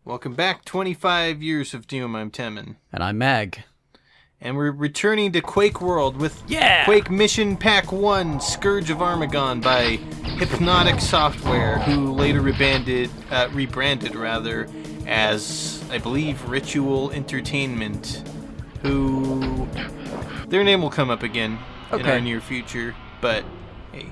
Welcome back, 25 years of Doom. I'm Temin. And I'm Mag. And we're returning to Quake World with Yeah! Quake Mission Pack 1, Scourge of Armagon by Hypnotic Software, who later rebranded as, I believe, Ritual Entertainment, who... Their name will come up again in our near future, but hey.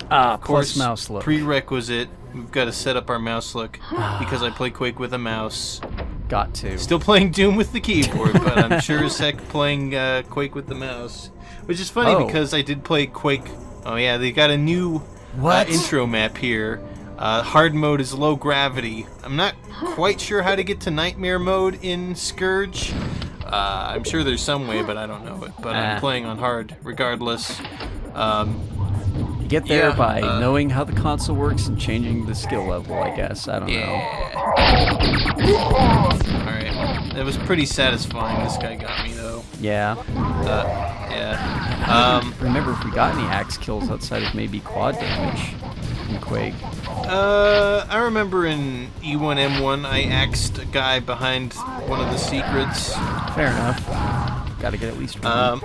Of course, plus mouse look. Prerequisite. We've got to set up our mouse look because I play Quake with a mouse. Got to. Still playing Doom with the keyboard, but I'm sure as heck playing Quake with the mouse. Which is funny because I did play Quake. Oh yeah, they got a new intro map here. Hard mode is low gravity. I'm not quite sure how to get to nightmare mode in Scourge. I'm sure there's some way, but I don't know it. But I'm playing on hard regardless. You get there by knowing how the console works and changing the skill level, I guess. I don't know. Alright. It was pretty satisfying. This guy got me, though. Yeah. Remember if we got any axe kills outside of maybe quad damage in Quake. I remember in E1M1 I axed a guy behind one of the secrets. Fair enough. Gotta get at least one.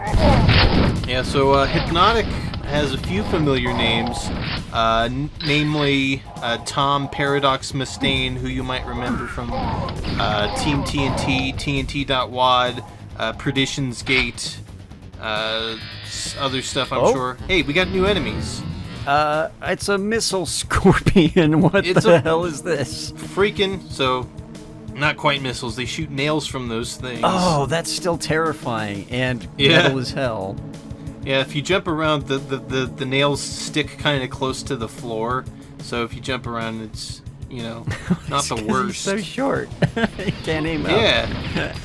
So Hypnotic has a few familiar names, namely Tom Paradox Mustaine, who you might remember from Team TNT, TNT.wad, Perdition's Gate, other stuff I'm sure. Hey, we got new enemies. It's a missile scorpion. What the hell is this? So not quite missiles, they shoot nails from those things. Oh, that's still terrifying and metal as hell. Yeah, if you jump around, the nails stick kind of close to the floor. So if you jump around, it's, not the worst. He's so short. You can't aim up. Yeah.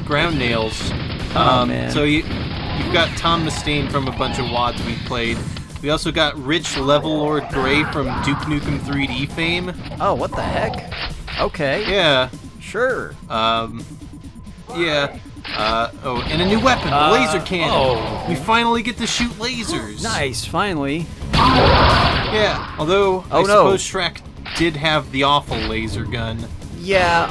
Ground nails. Man. So you've got Tom Mustaine from a bunch of WADs we've played. We also got Rich Level Lord Gray from Duke Nukem 3D fame. Oh, what the heck? Okay. Yeah. Sure. And a new weapon, the laser cannon. We finally get to shoot lasers. Nice, finally. Yeah, although I suppose Shrek did have the awful laser gun. Yeah,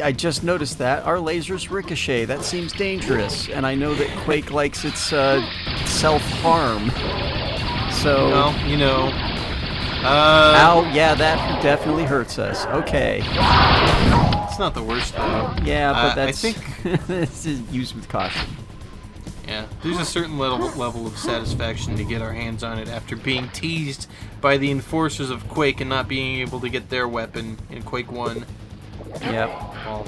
I just noticed that. Our lasers ricochet. That seems dangerous. And I know that Quake likes its self-harm. So... Well, ow, yeah, that definitely hurts us. Okay. It's not the worst, though. Yeah, but that's... I think... this is used with caution. Yeah, there's a certain level of satisfaction to get our hands on it after being teased by the enforcers of Quake and not being able to get their weapon in Quake 1. Yep. Well,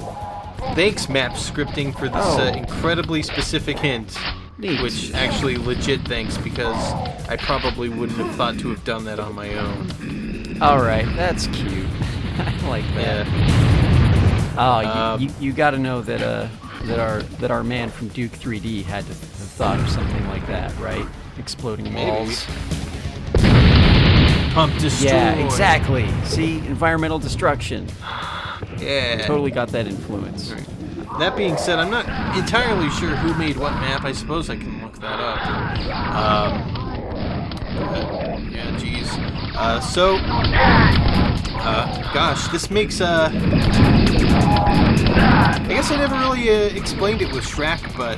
thanks, map scripting, for this incredibly specific hint. Neat. Which, actually, legit thanks, because I probably wouldn't have thought to have done that on my own. Alright, that's cute. I like that. Yeah. You gotta know that our man from Duke 3D had to have thought of something like that, right? Exploding walls. Pump destroy. Yeah, exactly. See, environmental destruction. Yeah. Totally got that influence. Right. That being said, I'm not entirely sure who made what map. I suppose I can look that up. Gosh, this makes I guess I never really explained it with Shrek, but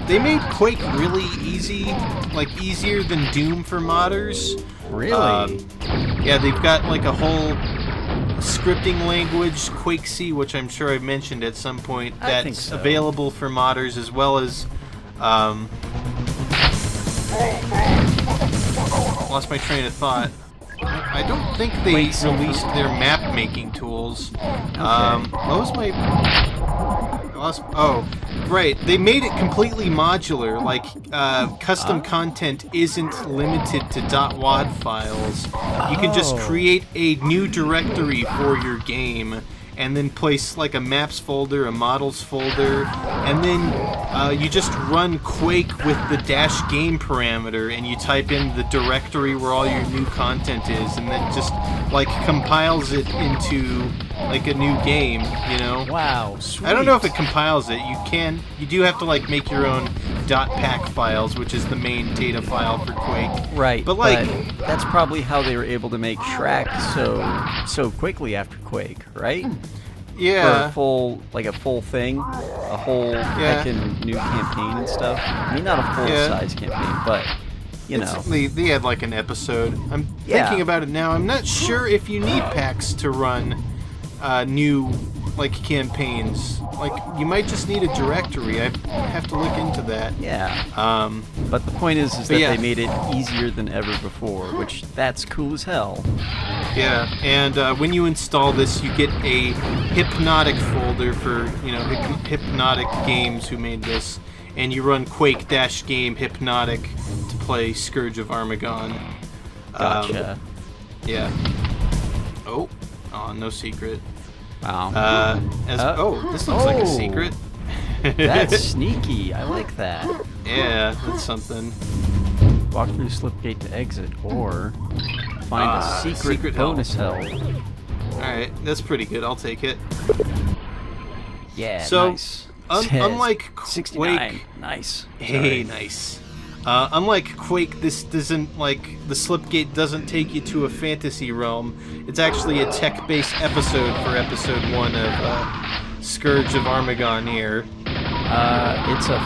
they made Quake really easy, like easier than Doom for modders. Really? Yeah, they've got like a whole scripting language, Quake C, which I'm sure I've mentioned at some point, that's available for modders, as well as lost my train of thought. I don't think they released their map making tools. What was my right, they made it completely modular, like custom content isn't limited to .wad files. You can just create a new directory for your game and then place like a maps folder, a models folder, and then you just run Quake with the -game parameter and you type in the directory where all your new content is, and then just like compiles it into like a new game, Wow, sweet. I don't know if it compiles it. You do have to like make your own .pack files, which is the main data file for Quake. Right, but like that's probably how they were able to make Shrek so quickly after Quake, right? Yeah. For a full thing, a whole heckin' new campaign and stuff. I mean, not a full-size campaign, but you know. They had like an episode. I'm thinking about it now. I'm not sure if you need packs to run new like campaigns. Like you might just need a directory. I have to look into that. Yeah. But the point is that they made it easier than ever before, which that's cool as hell. Yeah, and when you install this, you get a Hypnotic folder for Hypnotic Games who made this, and you run Quake-Game Hypnotic to play Scourge of Armagon. Gotcha. Yeah. Oh, no secret. Wow. This looks like a secret. That's sneaky. I like that. Yeah, that's something. Walk through Slipgate to exit, or find a secret bonus hell. Alright, that's pretty good. I'll take it. Yeah, so, nice. Unlike 69. Quake... Nice. Hey, nice. Unlike Quake, this doesn't, the Slipgate doesn't take you to a fantasy realm. It's actually a tech-based episode for episode 1 of Scourge of Armagon here. It's a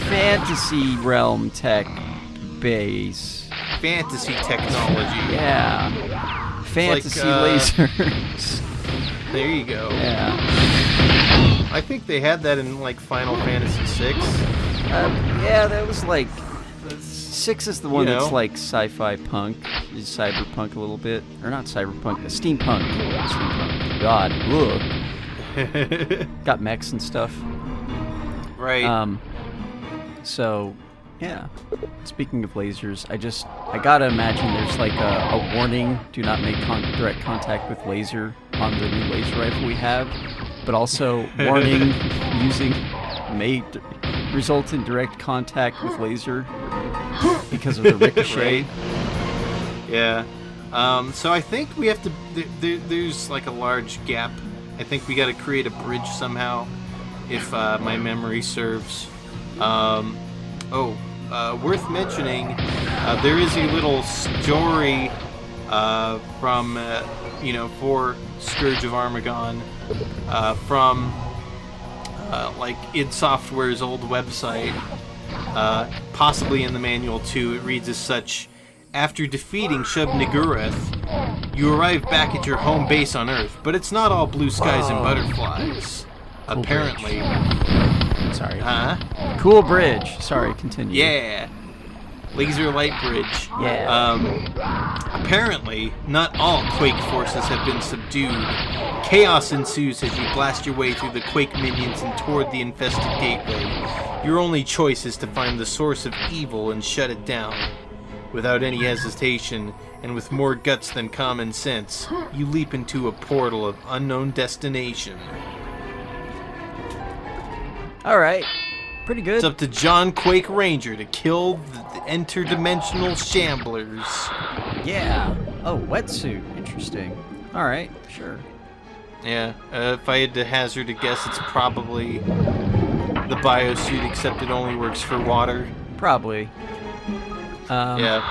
fantasy realm tech base. Fantasy technology. Yeah. Fantasy lasers. There you go. Yeah. I think they had that in, Final Fantasy VI. Yeah, that was 6 is the one that's sci-fi punk, cyberpunk a little bit, or not cyberpunk, steampunk. God, ugh. Got mechs and stuff. Right. So, yeah. Speaking of lasers, I gotta imagine there's a warning: do not make direct contact with laser on the new laser rifle we have, but also warning using may result in direct contact with laser because of the ricochet. Right. Yeah. So I think we have to. There's a large gap. I think we got to create a bridge somehow, if my memory serves. Worth mentioning, there is a little story from for Scourge of Armagon from id Software's old website, possibly in the manual too. It reads as such: after defeating Shub-Niggurath, you arrive back at your home base on Earth, but it's not all blue skies and butterflies. Cool Apparently. Bridge. Sorry. Huh? Cool bridge. Sorry, continue. Yeah. Laser light bridge. Yeah. Apparently, not all Quake forces have been subdued. Chaos ensues as you blast your way through the Quake minions and toward the infested gateway. Your only choice is to find the source of evil and shut it down. Without any hesitation, and with more guts than common sense, you leap into a portal of unknown destination. Alright. Pretty good. It's up to John Quake Ranger to kill the interdimensional shamblers. Yeah. Oh, wetsuit. Interesting. Alright, sure. Yeah, if I had to hazard a guess, it's probably the biosuit, except it only works for water. Probably. Yeah.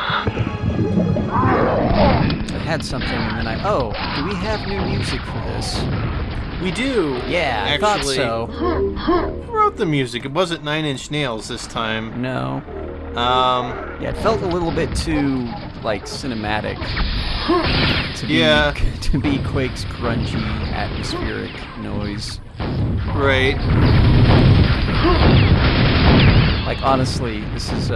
I had something and then do we have new music for this? We do! Yeah, actually. I thought so. Who wrote the music? It wasn't 9 Inch Nails this time. No. Yeah, it felt a little bit too, cinematic to be Quake's grungy, atmospheric noise. Right. Honestly, this is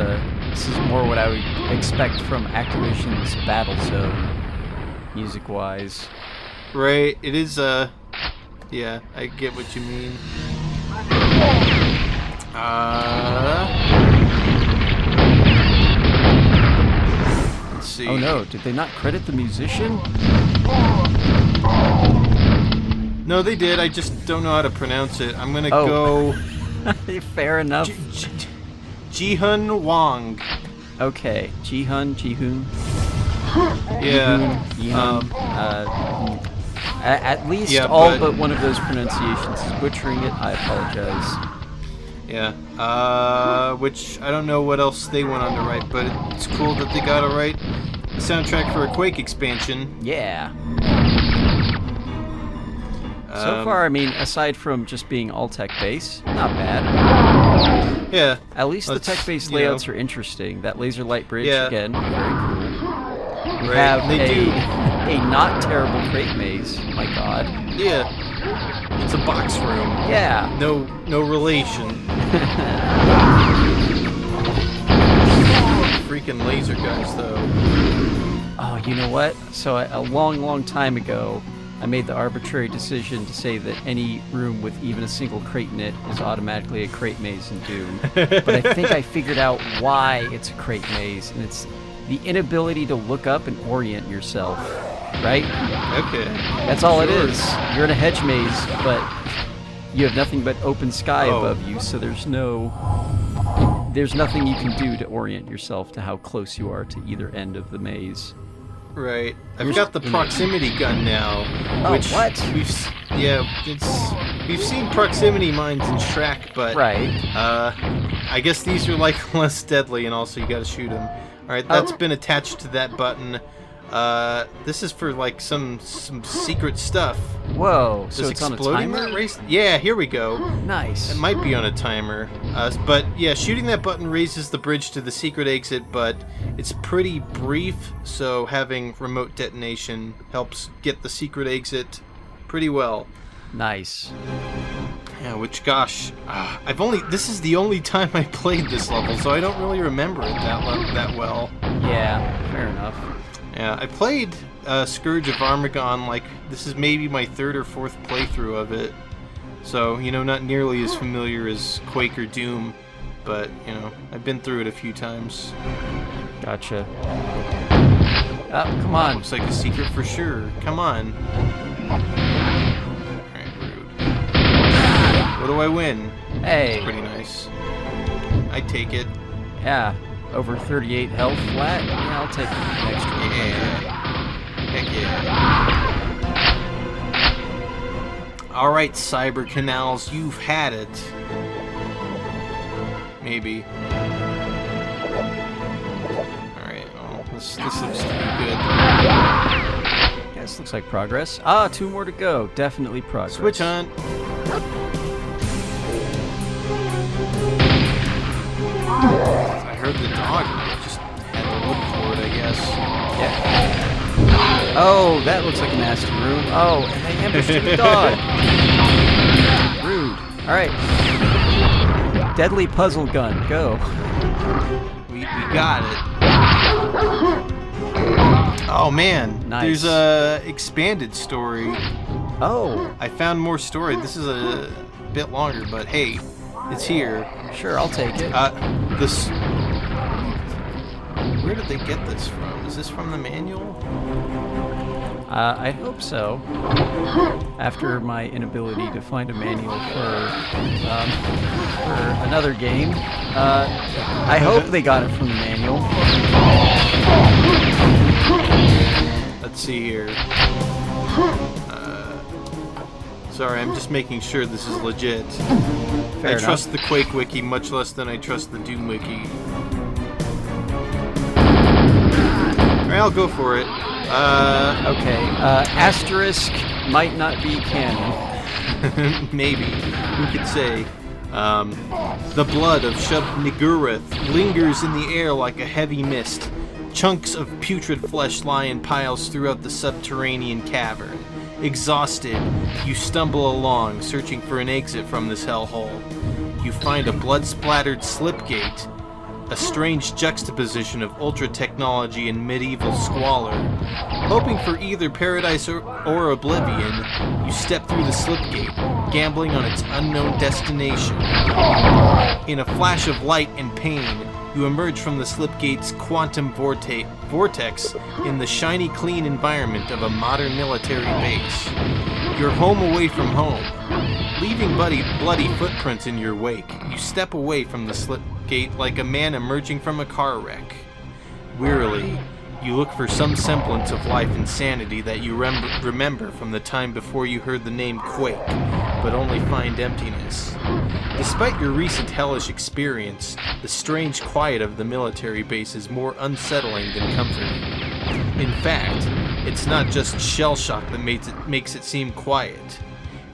more what I would expect from Activision's Battlezone, music-wise. Right, it is, yeah, I get what you mean. Let's see. Oh no, did they not credit the musician? No, they did, I just don't know how to pronounce it. I'm gonna go... Fair enough. Ji-Hun Wang. Okay, Ji-Hun. Yeah. At least all but one of those pronunciations is butchering it. I apologize. Yeah. Which I don't know what else they went on to write, but it's cool that they got to write a soundtrack for a Quake expansion. Yeah. So far, I mean, aside from just being all tech-based, not bad. Yeah. At least the tech-based layouts are interesting. That laser light bridge, again, very cool. We have a not terrible crate maze. My God. Yeah. It's a box room. Yeah. No relation. Freaking laser guys, though. Oh, you know what? So a long time ago, I made the arbitrary decision to say that any room with even a single crate in it is automatically a crate maze in Doom. But I think I figured out why it's a crate maze, and it's the inability to look up and orient yourself, right? Okay. That's all it is. You're in a hedge maze, but you have nothing but open sky above you, so there's nothing you can do to orient yourself to how close you are to either end of the maze. Right. I've got the proximity gun now. Which what? We've seen proximity mines in Shrek, but I guess these are like less deadly, and also you got to shoot them. All right, that's been attached to that button. This is for like some secret stuff. Whoa! Does So it's on a timer? Yeah, here we go. Nice. It might be on a timer. But yeah, shooting that button raises the bridge to the secret exit, but it's pretty brief, so having remote detonation helps get the secret exit pretty well. Nice. Yeah, which, gosh, this is the only time I played this level, so I don't really remember it that well. Yeah, fair enough. Yeah, I played Scourge of Armagon, like, this is maybe my third or fourth playthrough of it. So, not nearly as familiar as Quake or Doom, but, I've been through it a few times. Gotcha. Come on. Looks like a secret for sure. Come on. Alright, rude. What do I win? Hey. That's pretty nice. I take it. Yeah. Over 38 health flat? Yeah, I'll take an extra. Heck yeah. Alright, Cyber Canals, you've had it. Maybe. Alright, well, this looks to be good. Yeah, this looks like progress. 2 more to go. Definitely progress. Switch on. I heard the dog. I just had to look for it, I guess. Yeah. Oh, that looks like a nasty room. Oh, and they ambushed the dog. Rude. Alright. Deadly puzzle gun. Go. We got it. Oh, man. Nice. There's a expanded story. Oh. I found more story. This is a bit longer, but hey, it's here. Sure, I'll take it. Where did they get this from? Is this from the manual? I hope so. After my inability to find a manual for another game, I hope they got it from the manual. Let's see here. Sorry, I'm just making sure this is legit. Fair I trust the Quake Wiki much less than I trust the Doom Wiki. Alright, I'll go for it. Okay, asterisk might not be canon. Maybe. Who could say? The blood of Shub-Niggurath lingers in the air like a heavy mist. Chunks of putrid flesh lie in piles throughout the subterranean cavern. Exhausted, you stumble along, searching for an exit from this hellhole. You find a blood-splattered slipgate, a strange juxtaposition of ultra-technology and medieval squalor. Hoping for either paradise or oblivion, you step through the slipgate, gambling on its unknown destination. In a flash of light and pain, you emerge from the slipgate's quantum vortex in the shiny, clean environment of a modern military base. You're home away from home. Leaving bloody footprints in your wake, you step away from the slipgate like a man emerging from a car wreck. Wearily, you look for some semblance of life and sanity that you remember from the time before you heard the name Quake, but only find emptiness. Despite your recent hellish experience, the strange quiet of the military base is more unsettling than comforting. In fact, it's not just shell shock that makes it seem quiet.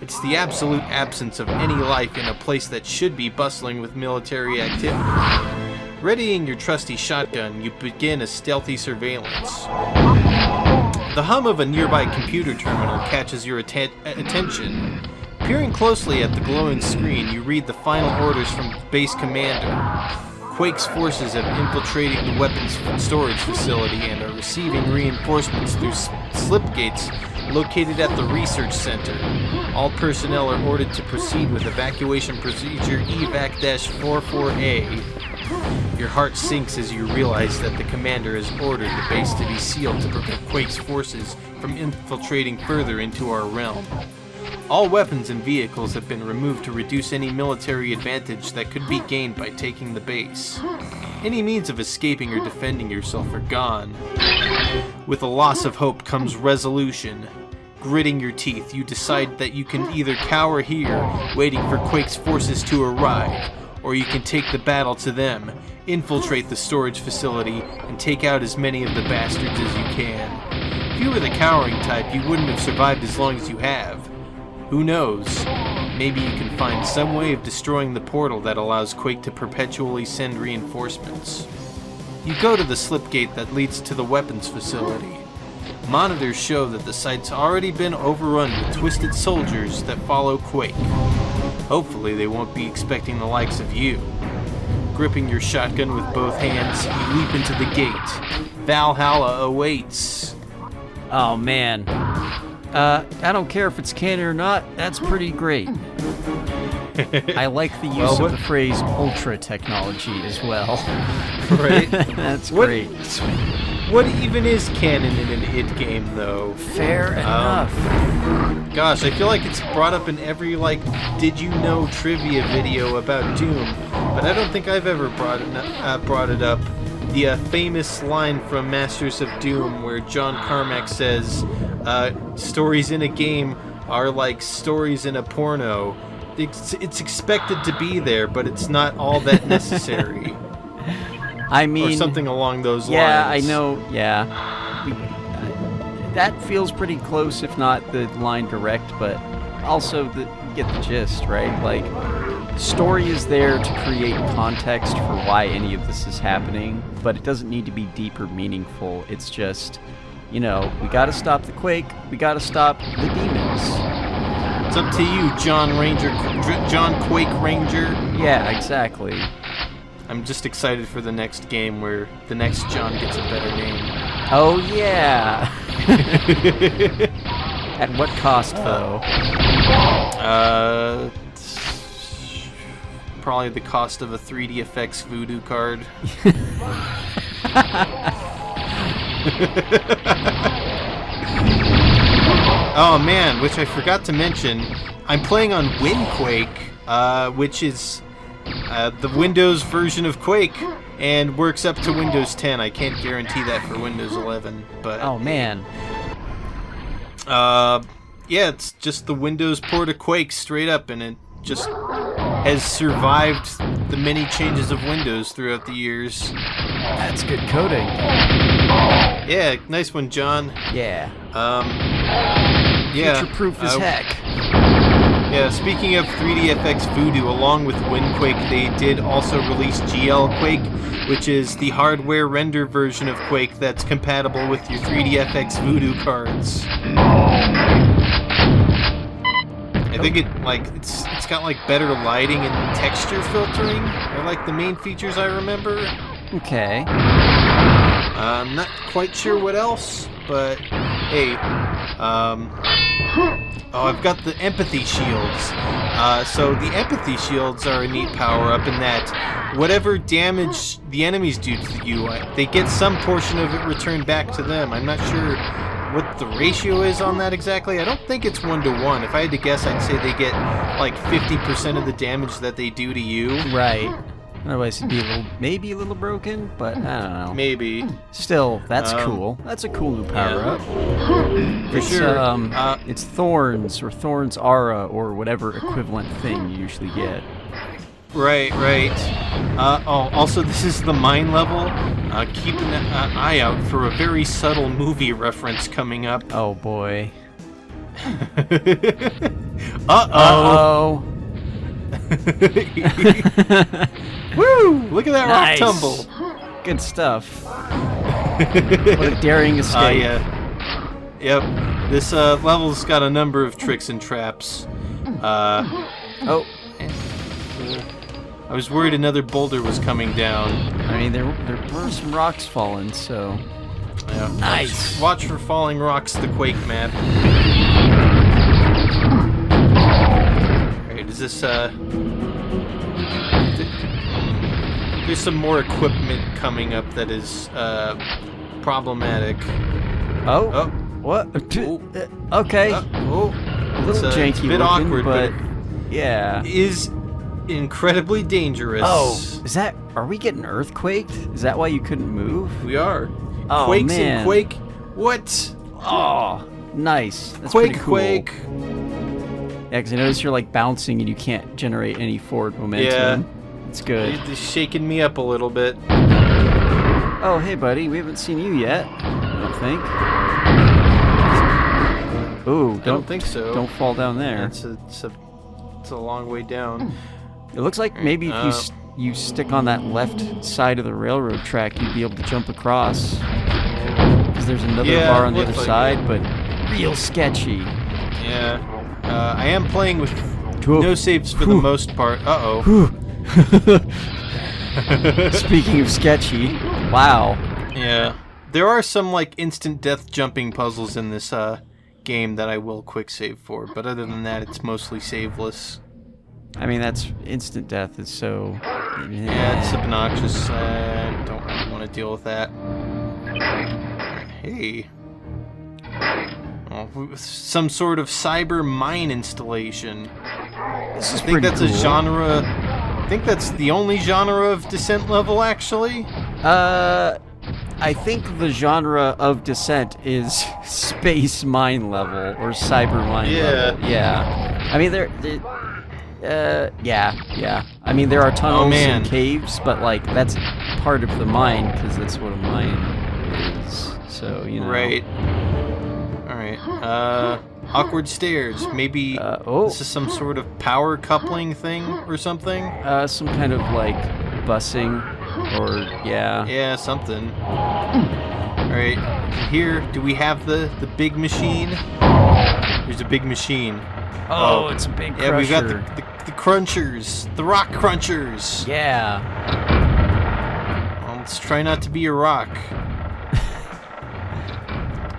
It's the absolute absence of any life in a place that should be bustling with military activity. Readying your trusty shotgun, you begin a stealthy surveillance. The hum of a nearby computer terminal catches your attention. Peering closely at the glowing screen, you read the final orders from base commander. Quake's forces have infiltrated the weapons storage facility and are receiving reinforcements through slip gates located at the research center. All personnel are ordered to proceed with evacuation procedure evac-44A. Your heart sinks as you realize that the commander has ordered the base to be sealed to prevent Quake's forces from infiltrating further into our realm. All weapons and vehicles have been removed to reduce any military advantage that could be gained by taking the base. Any means of escaping or defending yourself are gone. With a loss of hope comes resolution. Gritting your teeth, you decide that you can either cower here, waiting for Quake's forces to arrive, or you can take the battle to them, infiltrate the storage facility, and take out as many of the bastards as you can. If you were the cowering type, you wouldn't have survived as long as you have. Who knows? Maybe you can find some way of destroying the portal that allows Quake to perpetually send reinforcements. You go to the slipgate that leads to the weapons facility. Monitors show that the site's already been overrun with twisted soldiers that follow Quake. Hopefully they won't be expecting the likes of you. Gripping your shotgun with both hands, you leap into the gate. Valhalla awaits. Oh man. I don't care if it's canon or not, that's pretty great. I like the use of the phrase ultra technology as well. Right? That's great. What even is canon in an id game, though? Fair enough. Gosh, I feel like it's brought up in every, did you know trivia video about Doom, but I don't think I've ever brought it up. The famous line from Masters of Doom where John Carmack says, stories in a game are like stories in a porno. It's expected to be there, but it's not all that necessary. I mean... Or something along those lines. Yeah, I know, yeah. That feels pretty close, if not the line direct, but also you get the gist, right? Like, story is there to create context for why any of this is happening, but it doesn't need to be deep or meaningful. It's just, we gotta stop the Quake, we gotta stop the demons. It's up to you, John Quake Ranger. Yeah, exactly. I'm just excited for the next game where the next John gets a better name. Oh, yeah. At what cost, though? Probably the cost of a 3D effects voodoo card. Oh man, which I forgot to mention, I'm playing on WinQuake, which is the Windows version of Quake, and works up to Windows 10. I can't guarantee that for Windows 11, but... Oh man. Yeah, it's just the Windows port of Quake straight up, and it just has survived the many changes of Windows throughout the years. That's good coding. Yeah, nice one, John. Yeah. Yeah. Future-proof as heck. Yeah, speaking of 3DFX Voodoo, along with WinQuake, they did also release GL Quake, which is the hardware render version of Quake that's compatible with your 3DFX Voodoo cards. I think it's got better lighting and texture filtering are the main features I remember. Okay. I'm not quite sure what else, but hey, I've got the empathy shields. So the empathy shields are a neat power-up in that whatever damage the enemies do to you, they get some portion of it returned back to them. I'm not sure what the ratio is on that exactly. I don't think it's 1-to-1. If I had to guess, I'd say they get 50% of the damage that they do to you. Right. Otherwise, it'd be maybe a little broken, but I don't know. Maybe. Still, that's cool. That's a cool new power-up. Yeah. For sure. It's Thorns, or Thorns Aura, or whatever equivalent thing you usually get. Right. Also, this is the mine level. Keep an eye out for a very subtle movie reference coming up. Oh, boy. Uh-oh. Woo! Look at that Nice. rock tumble. Good stuff. What a daring escape. Yeah. Yep. This level's got a number of tricks and traps. Oh. I was worried another boulder was coming down. I mean, there were some rocks falling, so... Yeah. Nice. Watch for falling rocks, the Quake map. Alright, is this, there's some more equipment coming up that is, problematic. Oh? Oh. What? Oh. Okay. Oh. A little janky It's a bit looking, awkward, but... but Yeah. it is incredibly dangerous. Oh, is that... Are we getting earthquaked? Is that why you couldn't move? We are. Oh, Quakes man. and Quake. What? Oh, nice. That's Quake, pretty cool. Quake. Yeah, because I notice you're like bouncing and you can't generate any forward momentum. Yeah. It's good. It's shaking me up a little bit. Oh, hey, buddy. We haven't seen you yet. I don't think. Ooh, I don't think so. Don't fall down there. It's a long way down. It looks like maybe if you stick on that left side of the railroad track, you'd be able to jump across. Because there's another bar on the other side, but real sketchy. Yeah. I am playing with no saves for the most part. Uh-oh. Speaking of sketchy, wow. Yeah. There are some, like, instant death jumping puzzles in this game that I will quick save for, but other than that, it's mostly saveless. I mean, that's instant death is so... Yeah, it's obnoxious. I don't really want to deal with that. Hey. Oh, some sort of cyber mine installation. This is I think that's pretty a cool. genre... I think that's the only genre of Descent level, actually. I think the genre of Descent is space mine level or cyber mine level. Yeah. I mean, yeah. I mean, there are tunnels and caves, but like that's part of the mine because that's what a mine is. So you know. Right. All right. Awkward stairs. Maybe this is some sort of power coupling thing or something. Some kind of like busing, or yeah. Yeah, something. All right. Here, do we have the big machine? There's a big machine. Oh, it's a big crusher. Yeah, we've got the crunchers, the rock crunchers. Yeah. Well, let's try not to be a rock.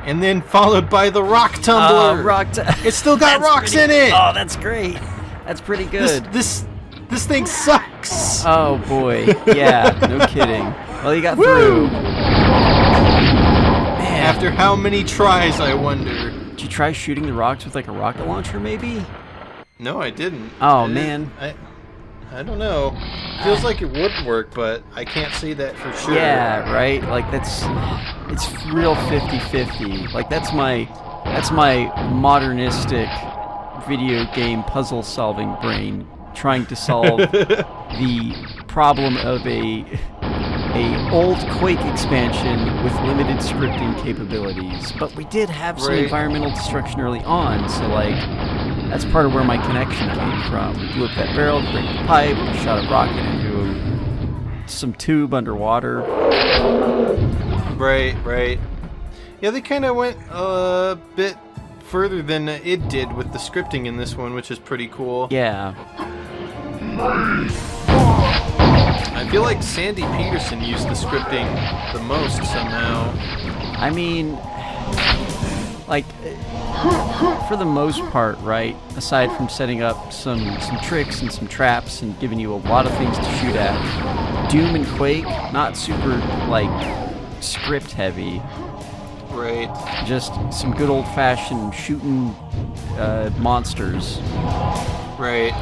And then followed by the rock tumbler. It's still got rocks in it. Oh, that's great. That's pretty good. This thing sucks. Oh boy. Yeah. No kidding. Well, you got through. Man. After how many tries, I wonder. Did you try shooting the rocks with like a rocket launcher, maybe? No, I didn't. Oh man. I don't know. Feels like it would work, but I can't say that for sure. Yeah, right? Like it's real 50-50. Like that's my modernistic video game puzzle solving brain trying to solve the problem of a old Quake expansion with limited scripting capabilities. But we did have some environmental destruction early on, so like that's part of where my connection came from. We blew up that barrel, break the pipe, shot a rocket into some tube underwater. Right. Yeah, they kind of went a bit further than it did with the scripting in this one, which is pretty cool. Yeah. I feel like Sandy Peterson used the scripting the most somehow. I mean, like, for the most part, right, aside from setting up some tricks and some traps and giving you a lot of things to shoot at, Doom and Quake, not super, like, script heavy. Right. Just some good old-fashioned shooting monsters. Right.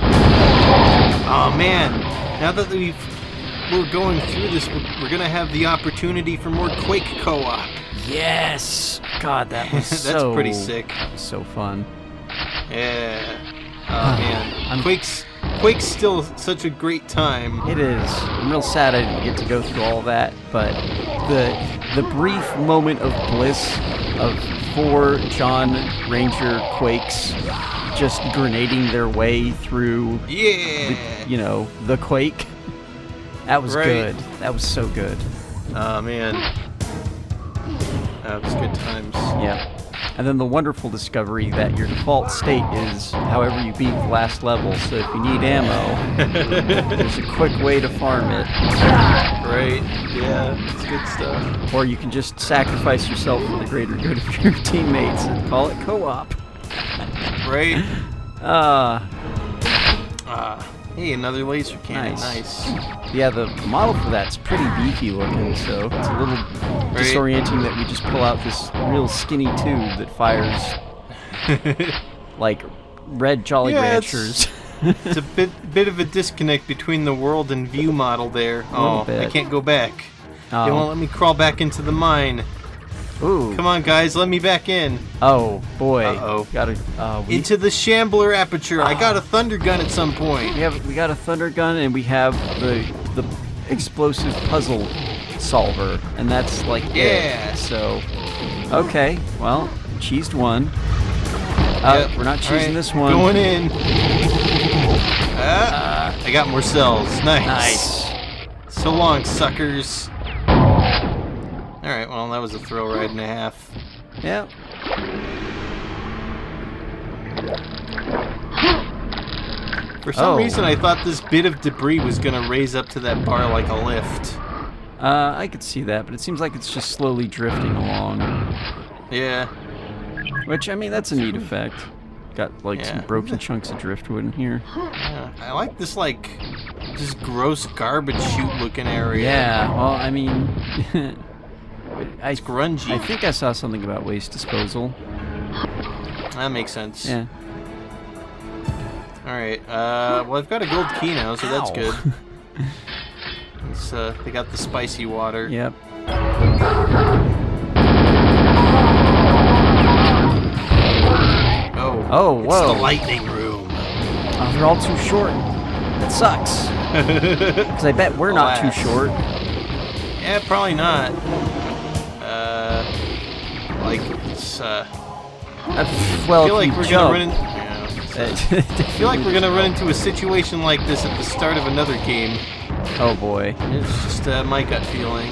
Oh man, now that we're going through this, we're gonna have the opportunity for more Quake co-op. Yes! God, that was that's pretty sick. That was so fun. Yeah. Oh man, Quake's still such a great time. It is. I'm real sad I didn't get to go through all that, but the brief moment of bliss of 4 John Ranger Quakes just grenading their way through, the quake. That was good. That was so good. Oh, man. That was good times. Yeah. And then the wonderful discovery that your default state is however you beat the last level, so if you need ammo, there's a quick way to farm it. Right, yeah, it's good stuff. Or you can just sacrifice yourself for the greater good of your teammates and call it co-op. Right? Hey, another laser cannon, nice. Yeah, the model for that's pretty beefy looking, so it's a little disorienting that we just pull out this real skinny tube that fires like red Jolly Ranchers. It's a bit of a disconnect between the world and view model there. Oh, I can't go back. They won't let me crawl back into the mine. Ooh. Come on, guys, let me back in. Oh, boy. Uh-oh. Into the shambler aperture. I got a thunder gun at some point. We got a thunder gun, and we have the explosive puzzle solver, and that's like it. So, okay, well, cheesed one. We're not cheesing this one. Going in. I got more cells. Nice. So long, suckers. Alright, well, that was a thrill ride and a half. Yeah. For some reason, I thought this bit of debris was going to raise up to that bar like a lift. I could see that, but it seems like it's just slowly drifting along. Yeah. Which, I mean, that's a neat effect. Got, some broken chunks of driftwood in here. Yeah. I like this, this gross garbage chute-looking area. Yeah, well, I mean... It's grungy. I think I saw something about waste disposal. That makes sense. Yeah. Alright, well, I've got a gold key now, so that's good. They got the spicy water. Yep. Oh, whoa. It's the lightning room. Oh, they're all too short. That sucks. Because I bet we're not too short. Yeah, probably not. Well, I feel like if we're you jump. gonna run I feel like we're gonna run into a situation like this at the start of another game. Oh boy. It's just my gut feeling.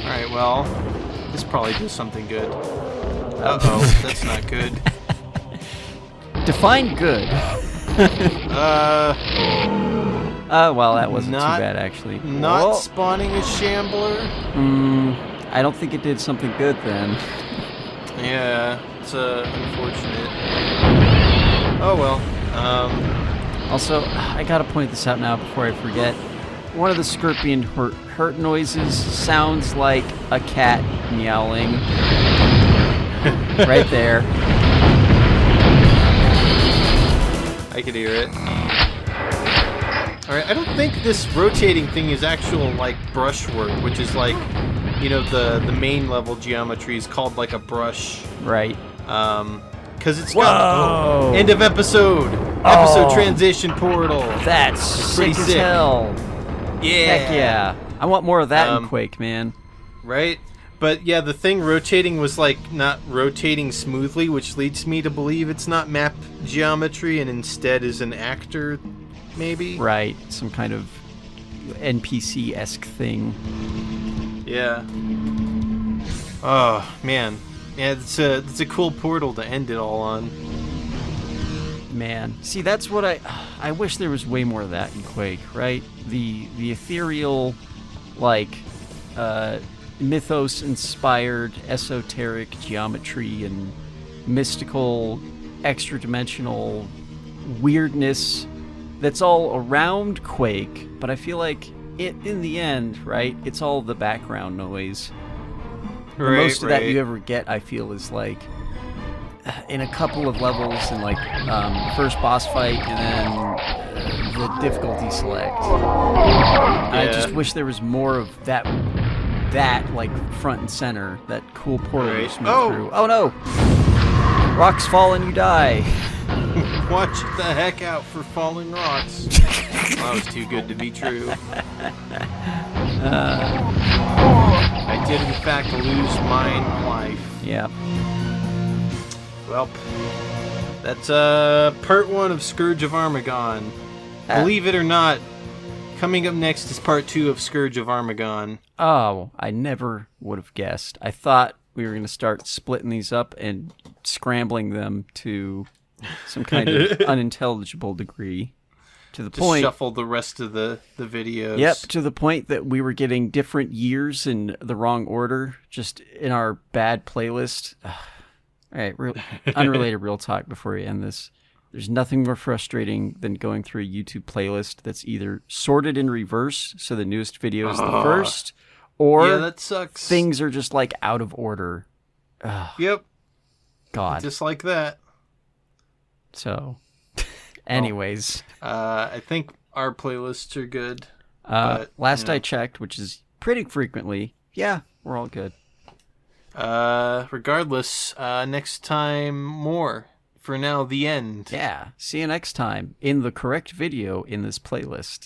Alright, well, this probably does something good. Uh-oh, that's not good. Define good. Well, that wasn't too bad, actually. Not spawning a shambler? I don't think it did something good then. Yeah, it's unfortunate. Oh well. Also, I gotta point this out now before I forget. One of the scorpion hurt noises sounds like a cat meowing. Right there. I could hear it. Alright, I don't think this rotating thing is actual, brushwork, which is the main level geometry is called, a brush. Right. Because it's got... end of episode! Episode transition portal! That's sick as hell. Yeah! Heck yeah. I want more of that in Quake, man. Right? But yeah, the thing rotating was not rotating smoothly, which leads me to believe it's not map geometry and instead is an actor, maybe? Right, some kind of NPC-esque thing. Yeah. Oh, man. Yeah, it's a cool portal to end it all on. Man. See, that's what I wish there was way more of that in Quake, right? The ethereal, mythos-inspired, esoteric geometry and mystical, extra-dimensional weirdness that's all around Quake, but I feel like in the end, right, it's all the background noise. The most of that you ever get, I feel, is in a couple of levels in first boss fight and then the difficulty select. Yeah. I just wish there was more of that front and center, that cool portal you just went through. Oh no! Rocks fall and you die. Watch the heck out for falling rocks. That was too good to be true. I did in fact lose my life. Yeah. Well, that's part 1 of Scourge of Armagon. Believe it or not, coming up next is part 2 of Scourge of Armagon. Oh, I never would have guessed. I thought we were going to start splitting these up and scrambling them to some kind of unintelligible degree. To the point, shuffle the rest of the videos. Yep, to the point that we were getting different years in the wrong order, just in our bad playlist. All right, unrelated real talk before we end this. There's nothing more frustrating than going through a YouTube playlist that's either sorted in reverse, so the newest video is the first, or that sucks. Things are just like out of order. Yep. God. Just like that. So, anyways. I think our playlists are good. Last I checked, which is pretty frequently, yeah, we're all good. Regardless, next time more. For now, the end. Yeah. See you next time in the correct video in this playlist.